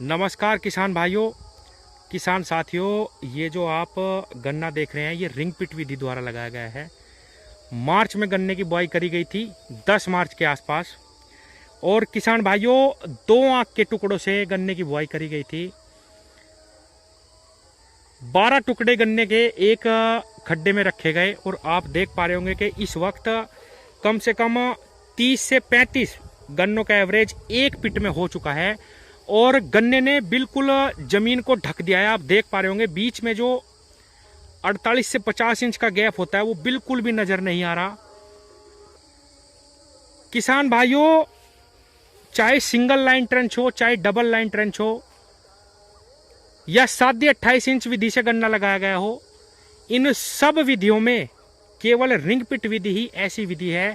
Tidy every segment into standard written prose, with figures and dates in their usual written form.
नमस्कार किसान भाइयों, किसान साथियों। ये जो आप गन्ना देख रहे हैं ये रिंग पिट विधि द्वारा लगाया गया है। मार्च में गन्ने की बुआई करी गई थी, 10 मार्च के आसपास। और किसान भाइयों, 2 आंख के टुकड़ों से गन्ने की बुआई करी गई थी। 12 टुकड़े गन्ने के एक खड्डे में रखे गए और आप देख पा रहे होंगे कि इस वक्त कम से कम 30 से 35 गन्नों का एवरेज एक पिट में हो चुका है। और गन्ने ने बिल्कुल जमीन को ढक दिया है। आप देख पा रहे होंगे बीच में जो 48 से 50 इंच का गैप होता है वो बिल्कुल भी नजर नहीं आ रहा। किसान भाइयों, चाहे सिंगल लाइन ट्रेंच हो, चाहे डबल लाइन ट्रेंच हो, या 7-28 इंच विधि से गन्ना लगाया गया हो, इन सब विधियों में केवल रिंग पिट विधि ही ऐसी विधि है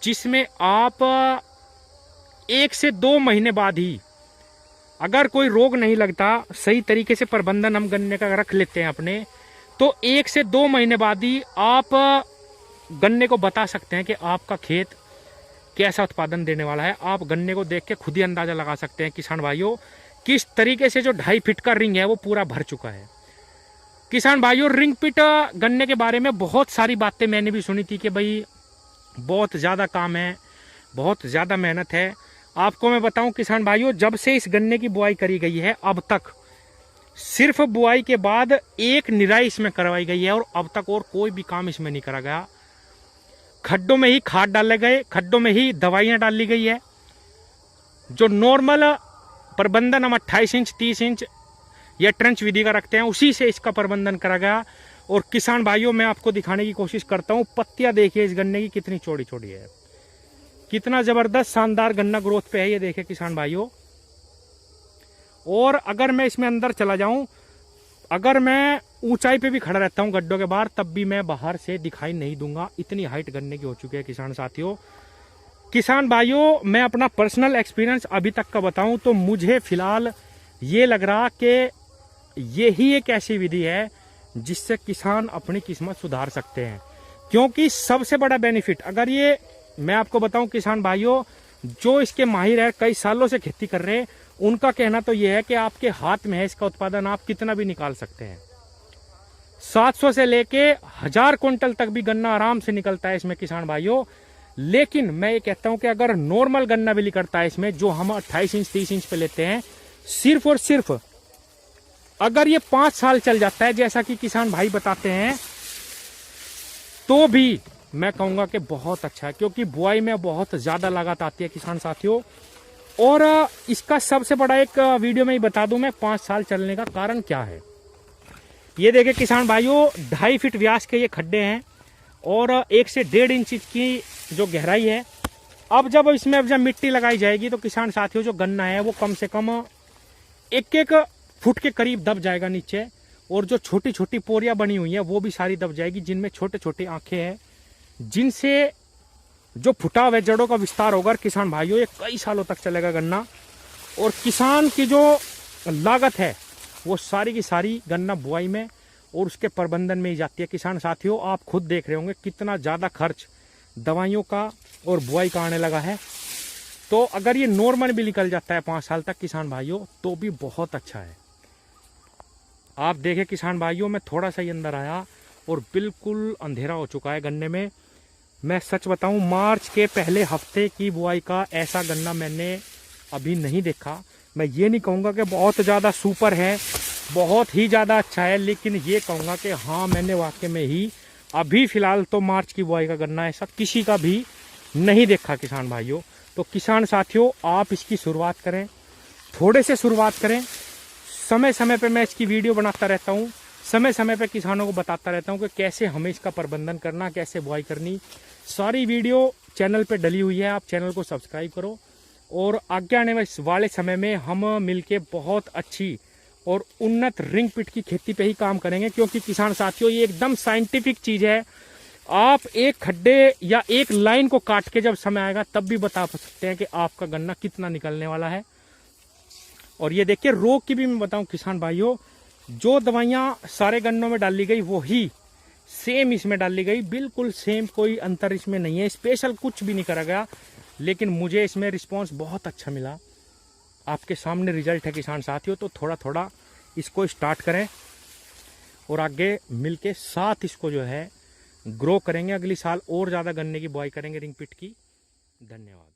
जिसमें आप 1 से 2 महीने बाद ही, अगर कोई रोग नहीं लगता, सही तरीके से प्रबंधन हम गन्ने का रख लेते हैं अपने, तो 1 से 2 महीने बाद ही आप गन्ने को बता सकते हैं कि आपका खेत कैसा उत्पादन देने वाला है। आप गन्ने को देख के खुद ही अंदाजा लगा सकते हैं किसान भाइयों, किस तरीके से जो 2.5 फीट का रिंग है वो पूरा भर चुका है। किसान भाइयों, रिंग पिट गन्ने के बारे में बहुत सारी बातें मैंने भी सुनी थी कि भाई बहुत ज़्यादा काम है, बहुत ज़्यादा मेहनत है। आपको मैं बताऊं किसान भाइयों, जब से इस गन्ने की बुआई करी गई है अब तक सिर्फ बुआई के बाद एक निराई इसमें करवाई गई है और अब तक और कोई भी काम इसमें नहीं करा गया। खड्डों में ही खाद डाले गए, खड्डों में ही दवाइयां डाली गई है। जो नॉर्मल प्रबंधन हम 28 इंच 30 इंच या ट्रेंच विधि का रखते हैं, उसी से इसका प्रबंधन करा गया। और किसान भाइयों, मैं आपको दिखाने की कोशिश करता हूं, पत्तियां देखिए इस गन्ने की कितनी चौड़ी चौड़ी है, कितना जबरदस्त शानदार गन्ना ग्रोथ पे है, ये देखे किसान भाइयों। और अगर मैं इसमें अंदर चला जाऊं, अगर मैं ऊंचाई पे भी खड़ा रहता हूं गड्ढों के बाहर, तब भी मैं बाहर से दिखाई नहीं दूंगा, इतनी हाइट गन्ने की हो चुकी है किसान साथियों। किसान भाइयों, मैं अपना पर्सनल एक्सपीरियंस अभी तक का बताऊं तो मुझे फिलहाल ये लग रहा कि यही एक ऐसी विधि है जिससे किसान अपनी किस्मत सुधार सकते हैं। क्योंकि सबसे बड़ा बेनिफिट, अगर ये मैं आपको बताऊं किसान भाइयों, जो इसके माहिर है, कई सालों से खेती कर रहे हैं, उनका कहना तो यह है कि आपके हाथ में है इसका उत्पादन, आप कितना भी निकाल सकते हैं। 700 से लेके 1000 क्विंटल तक भी गन्ना आराम से निकलता है इसमें किसान भाइयों। लेकिन मैं ये कहता हूं कि अगर नॉर्मल गन्ना भी निकलता है इसमें, जो हम 28 इंच 30 इंच पे लेते हैं, सिर्फ और सिर्फ अगर ये 5 साल चल जाता है जैसा कि किसान भाई बताते हैं, तो भी मैं कहूंगा कि बहुत अच्छा है। क्योंकि बुआई में बहुत ज्यादा लागत आती है किसान साथियों। और इसका सबसे बड़ा एक वीडियो में ही बता दूं मैं, 5 साल चलने का कारण क्या है। ये देखिए किसान भाइयों, 2.5 फीट व्यास के ये खड्डे हैं और 1 से 1.5 इंच की जो गहराई है। अब जब मिट्टी लगाई जाएगी तो किसान साथियों, जो गन्ना है वो कम से कम 1-1 फुट के करीब दब जाएगा नीचे। और जो छोटी छोटी पोरियां बनी हुई हैं वो भी सारी दब जाएगी, जिनमें छोटे छोटे आंखें हैं, जिनसे जो फुटाव है, जड़ों का विस्तार होगा। किसान भाइयों, ये कई सालों तक चलेगा गन्ना। और किसान की जो लागत है वो सारी की सारी गन्ना बुआई में और उसके प्रबंधन में ही जाती है। किसान साथियों, आप खुद देख रहे होंगे कितना ज्यादा खर्च दवाइयों का और बुआई का आने लगा है। तो अगर ये नॉर्मल भी निकल जाता है 5 साल तक किसान भाइयों, तो भी बहुत अच्छा है। आप देखें किसान भाइयों, मैं थोड़ा सा ही अंदर आया और बिल्कुल अंधेरा हो चुका है गन्ने में। मैं सच बताऊं, मार्च के पहले हफ्ते की बुआई का ऐसा गन्ना मैंने अभी नहीं देखा। मैं ये नहीं कहूँगा कि बहुत ज़्यादा सुपर है, बहुत ही ज़्यादा अच्छा है, लेकिन ये कहूँगा कि हाँ, मैंने वाकई में ही अभी फ़िलहाल तो मार्च की बुआई का गन्ना ऐसा किसी का भी नहीं देखा किसान भाइयों। तो किसान साथियों, आप इसकी शुरुआत करें, थोड़े से शुरुआत करें। समय समय पे मैं इसकी वीडियो बनाता रहता हूँ, समय समय पे किसानों को बताता रहता हूँ कि कैसे हमें इसका प्रबंधन करना, कैसे बुआई करनी। सारी वीडियो चैनल पे डली हुई है, आप चैनल को सब्सक्राइब करो। और आगे आने वाले समय में हम मिलके बहुत अच्छी और उन्नत रिंग पिट की खेती पे ही काम करेंगे। क्योंकि किसान साथियों, ये एकदम साइंटिफिक चीज़ है। आप एक खड्डे या एक लाइन को काट के जब समय आएगा तब भी बता सकते हैं कि आपका गन्ना कितना निकलने वाला है। और ये देखिए, रोग की भी मैं बताऊं किसान भाइयों, जो दवाइयाँ सारे गन्नों में डाली गई वही सेम इसमें डाली गई, बिल्कुल सेम, कोई अंतर इसमें नहीं है, स्पेशल कुछ भी नहीं करा गया। लेकिन मुझे इसमें रिस्पांस बहुत अच्छा मिला। आपके सामने रिजल्ट है किसान साथियों। तो थोड़ा थोड़ा इसको स्टार्ट करें और आगे मिलके साथ इसको जो है ग्रो करेंगे। अगली साल और ज़्यादा गन्ने की बुआई करेंगे रिंग पिट की। धन्यवाद।